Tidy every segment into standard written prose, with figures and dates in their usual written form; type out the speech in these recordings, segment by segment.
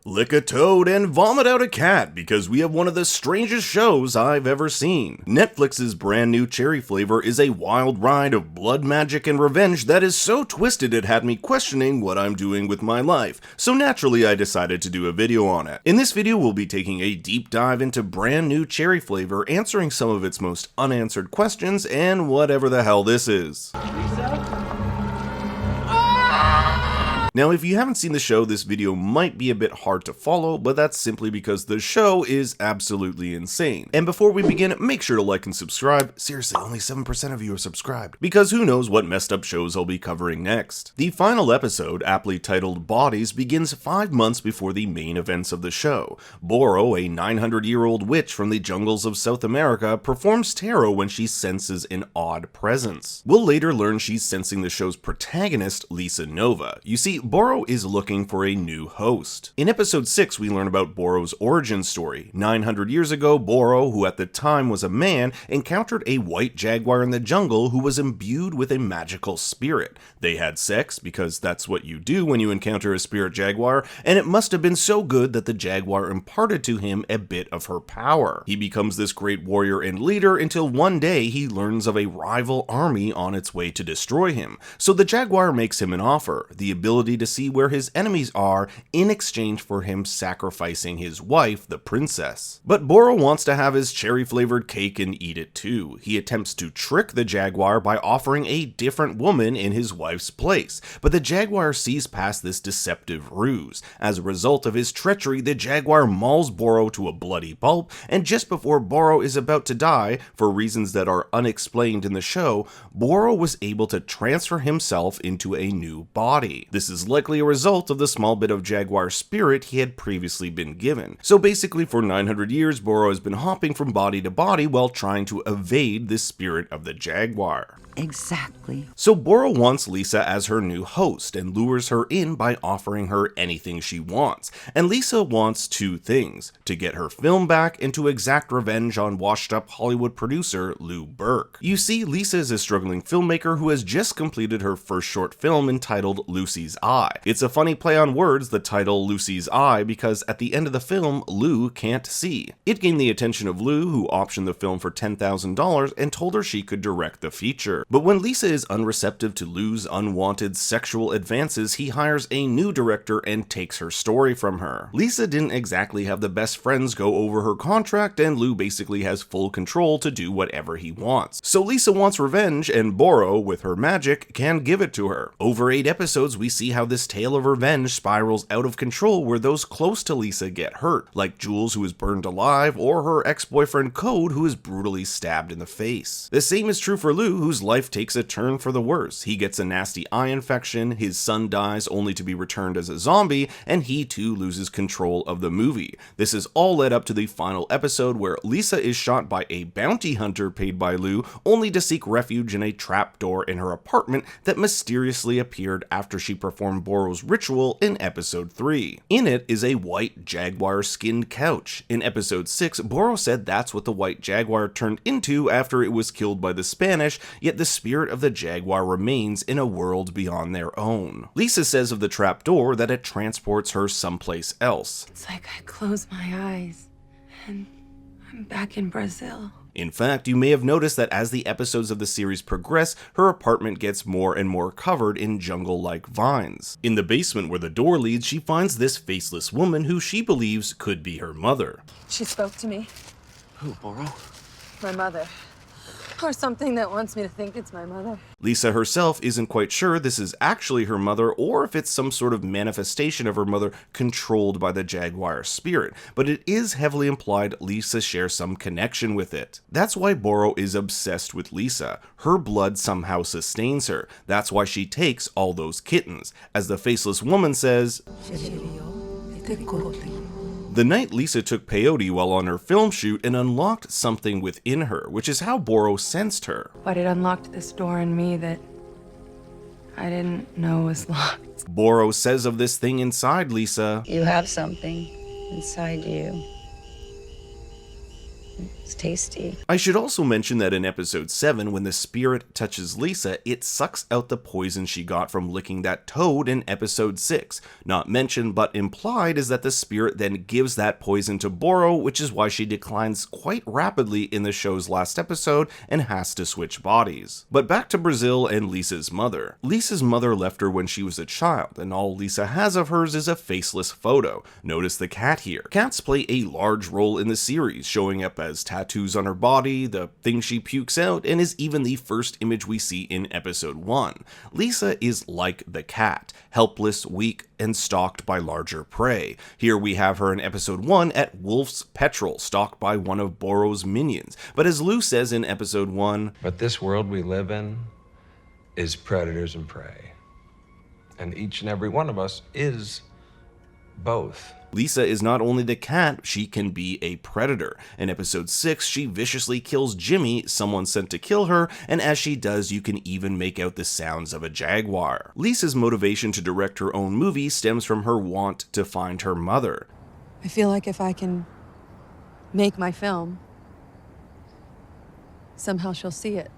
lick a toad, and vomit out a cat because we have one of the strangest shows I've ever seen. Netflix's brand new cherry flavor is a wild ride of blood magic and revenge that is so twisted it had me questioning what I'm doing with my life, so naturally I decided to do a video on it. In this video we'll be taking a deep dive into brand new cherry flavor, answering some of its most unanswered questions, and whatever the hell this is. Now, if you haven't seen the show, this video might be a bit hard to follow, but that's simply because the show is absolutely insane. And before we begin, make sure to like and subscribe. Seriously, only 7% of you are subscribed, because who knows what messed up shows I'll be covering next. The final episode, aptly titled Bodies, begins 5 months before the main events of the show. Boro, a 900-year-old witch from the jungles of South America, performs tarot when she senses an odd presence. We'll later learn she's sensing the show's protagonist, Lisa Nova. You see, Boro is looking for a new host. In episode 6, we learn about Boro's origin story. 900 years ago, Boro, who at the time was a man, encountered a white jaguar in the jungle who was imbued with a magical spirit. They had sex, because that's what you do when you encounter a spirit jaguar, and it must have been so good that the jaguar imparted to him a bit of her power. He becomes this great warrior and leader until one day he learns of a rival army on its way to destroy him. So the jaguar makes him an offer, the ability to see where his enemies are in exchange for him sacrificing his wife, the princess. But Boro wants to have his cherry-flavored cake and eat it too. He attempts to trick the jaguar by offering a different woman in his wife's place, but the jaguar sees past this deceptive ruse. As a result of his treachery, the jaguar mauls Boro to a bloody pulp, and just before Boro is about to die, for reasons that are unexplained in the show, Boro was able to transfer himself into a new body. This is likely a result of the small bit of jaguar spirit he had previously been given. So basically for 900 years, Boro has been hopping from body to body while trying to evade the spirit of the jaguar. Exactly. So Boro wants Lisa as her new host and lures her in by offering her anything she wants. And Lisa wants two things: to get her film back and to exact revenge on washed-up Hollywood producer Lou Burke. You see, Lisa is a struggling filmmaker who has just completed her first short film entitled Lucy's Eye. It's a funny play on words, the title Lucy's Eye, because at the end of the film, Lou can't see. It gained the attention of Lou, who optioned the film for $10,000 and told her she could direct the feature. But when Lisa is unreceptive to Lou's unwanted sexual advances, he hires a new director and takes her story from her. Lisa didn't exactly have the best friends go over her contract, and Lou basically has full control to do whatever he wants. So Lisa wants revenge, and Boro, with her magic, can give it to her. Over 8 episodes, we see how this tale of revenge spirals out of control, where those close to Lisa get hurt, like Jules, who is burned alive, or her ex-boyfriend Code, who is brutally stabbed in the face. The same is true for Lou, whose life takes a turn for the worse. He gets a nasty eye infection, his son dies only to be returned as a zombie, and he too loses control of the movie. This is all led up to the final episode where Lisa is shot by a bounty hunter paid by Lou, only to seek refuge in a trapdoor in her apartment that mysteriously appeared after she performed Boro's ritual in episode 3. In it is a white jaguar skinned couch. In episode 6, Boro said that's what the white jaguar turned into after it was killed by the Spanish, yet the spirit of the jaguar remains in a world beyond their own. Lisa says of the trapdoor that it transports her someplace else. It's like I close my eyes and I'm back in Brazil. In fact, you may have noticed that as the episodes of the series progress, her apartment gets more and more covered in jungle-like vines. In the basement where the door leads, she finds this faceless woman who she believes could be her mother. She spoke to me. Who, Boro? My mother. Or something that wants me to think it's my mother. Lisa herself isn't quite sure this is actually her mother or if it's some sort of manifestation of her mother controlled by the jaguar spirit, but it is heavily implied Lisa shares some connection with it. That's why Boro is obsessed with Lisa. Her blood somehow sustains her. That's why she takes all those kittens. As the faceless woman says, the night Lisa took peyote while on her film shoot and unlocked something within her, which is how Boro sensed her. But it unlocked this door in me that I didn't know was locked. Boro says of this thing inside Lisa, You have something inside you. It's tasty. I should also mention that in episode 7, when the spirit touches Lisa, it sucks out the poison she got from licking that toad in episode 6. Not mentioned but implied is that the spirit then gives that poison to Boro, which is why she declines quite rapidly in the show's last episode and has to switch bodies. But back to Brazil and Lisa's mother. Lisa's mother left her when she was a child, and all Lisa has of hers is a faceless photo. Notice the cat here. Cats play a large role in the series, showing up as tattoos on her body, the thing she pukes out, and is even the first image we see in episode 1. Lisa is like the cat, helpless, weak, and stalked by larger prey. Here we have her in episode 1 at Wolf's Petrol, stalked by one of Boro's minions. But as Lou says in episode 1, "But this world we live in is predators and prey. And each and every one of us is both." Lisa is not only the cat, she can be a predator. In episode 6, she viciously kills Jimmy, someone sent to kill her, and as she does, you can even make out the sounds of a jaguar. Lisa's motivation to direct her own movie stems from her want to find her mother. I feel like if I can make my film, somehow she'll see it.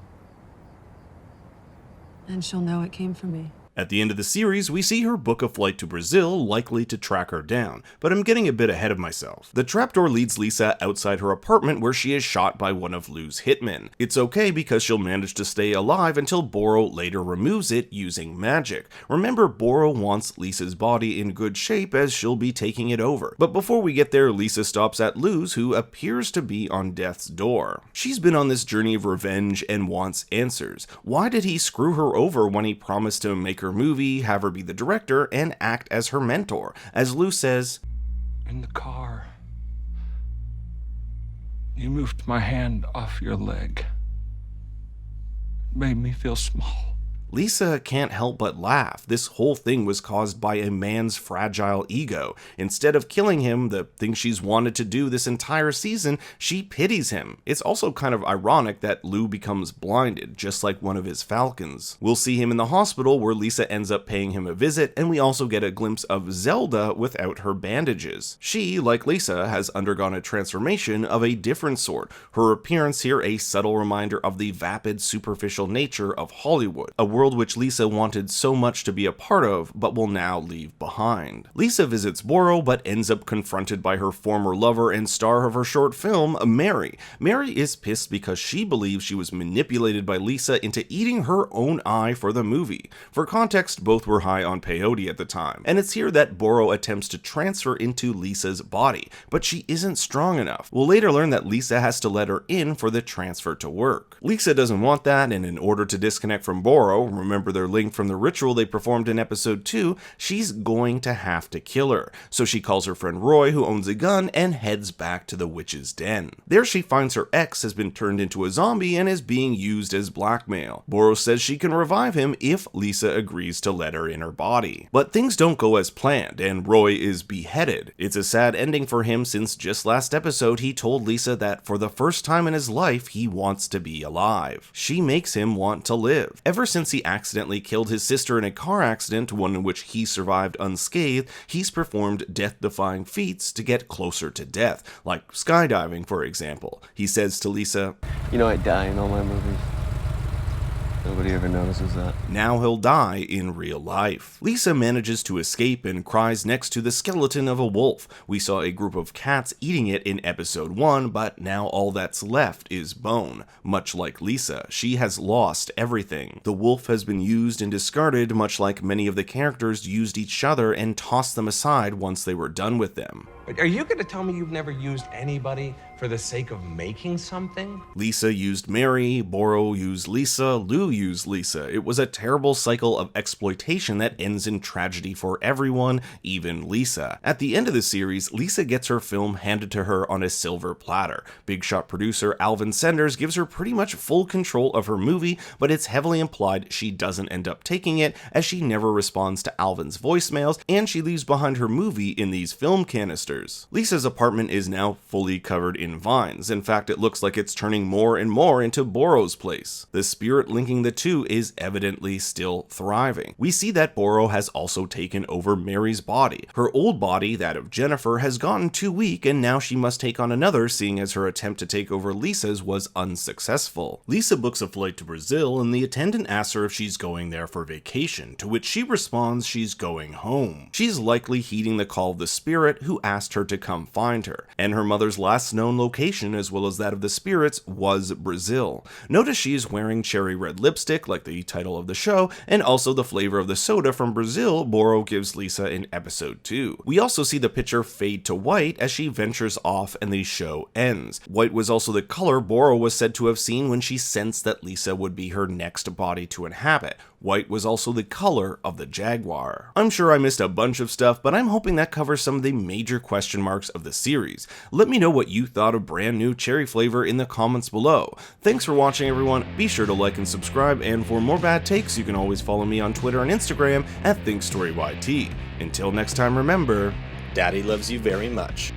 And she'll know it came from me. At the end of the series, we see her book a flight to Brazil, likely to track her down, but I'm getting a bit ahead of myself. The trapdoor leads Lisa outside her apartment where she is shot by one of Lou's hitmen. It's okay because she'll manage to stay alive until Boro later removes it using magic. Remember, Boro wants Lisa's body in good shape as she'll be taking it over. But before we get there, Lisa stops at Lou's, who appears to be on death's door. She's been on this journey of revenge and wants answers. Why did he screw her over when he promised to make her movie, have her be the director, and act as her mentor? As Lou says, "In the car, you moved my hand off your leg. It made me feel small." Lisa can't help but laugh. This whole thing was caused by a man's fragile ego. Instead of killing him, the thing she's wanted to do this entire season, she pities him. It's also kind of ironic that Lou becomes blinded, just like one of his falcons. We'll see him in the hospital where Lisa ends up paying him a visit, and we also get a glimpse of Zelda without her bandages. She, like Lisa, has undergone a transformation of a different sort. Her appearance here a subtle reminder of the vapid, superficial nature of Hollywood, a world which Lisa wanted so much to be a part of, but will now leave behind. Lisa visits Boro, but ends up confronted by her former lover and star of her short film, Mary. Mary is pissed because she believes she was manipulated by Lisa into eating her own eye for the movie. For context, both were high on peyote at the time, and it's here that Boro attempts to transfer into Lisa's body, but she isn't strong enough. We'll later learn that Lisa has to let her in for the transfer to work. Lisa doesn't want that, and in order to disconnect from Boro, remember their link from the ritual they performed in episode 2, she's going to have to kill her. So she calls her friend Roy, who owns a gun, and heads back to the witch's den. There she finds her ex has been turned into a zombie and is being used as blackmail. Boro says she can revive him if Lisa agrees to let her in her body. But things don't go as planned, and Roy is beheaded. It's a sad ending for him since just last episode he told Lisa that for the first time in his life he wants to be alive. She makes him want to live. Ever since he accidentally killed his sister in a car accident, one in which he survived unscathed, he's performed death-defying feats to get closer to death, like skydiving, for example. He says to Lisa, "You know I die in all my movies. Nobody ever notices that." Now he'll die in real life. Lisa manages to escape and cries next to the skeleton of a wolf. We saw a group of cats eating it in episode 1, but now all that's left is bone. Much like Lisa, she has lost everything. The wolf has been used and discarded, much like many of the characters used each other and tossed them aside once they were done with them. Are you going to tell me you've never used anybody for the sake of making something? Lisa used Mary, Boro used Lisa, Lou used Lisa. It was a terrible cycle of exploitation that ends in tragedy for everyone, even Lisa. At the end of the series, Lisa gets her film handed to her on a silver platter. Big Shot producer Alvin Sanders gives her pretty much full control of her movie, but it's heavily implied she doesn't end up taking it, as she never responds to Alvin's voicemails, and she leaves behind her movie in these film canisters. monsters. Lisa's apartment is now fully covered in vines. In fact, it looks like it's turning more and more into Boro's place. The spirit linking the two is evidently still thriving. We see that Boro has also taken over Mary's body. Her old body, that of Jennifer, has gotten too weak, and now she must take on another, seeing as her attempt to take over Lisa's was unsuccessful. Lisa books a flight to Brazil, and the attendant asks her if she's going there for vacation, to which she responds she's going home. She's likely heeding the call of the spirit, who asked her to come find her, and her mother's last known location, as well as that of the spirits, was Brazil. Notice she is wearing cherry red lipstick, like the title of the show, and also the flavor of the soda from Brazil Boro gives Lisa in episode 2. We also see the picture fade to white as she ventures off and the show ends. White was also the color Boro was said to have seen when she sensed that Lisa would be her next body to inhabit. White was also the color of the Jaguar. I'm sure I missed a bunch of stuff, but I'm hoping that covers some of the major question marks of the series. Let me know what you thought of brand new cherry flavor in the comments below. Thanks for watching, everyone. Be sure to like and subscribe, and for more bad takes, you can always follow me on Twitter and Instagram at ThinkStoryYT. Until next time, remember, Daddy loves you very much.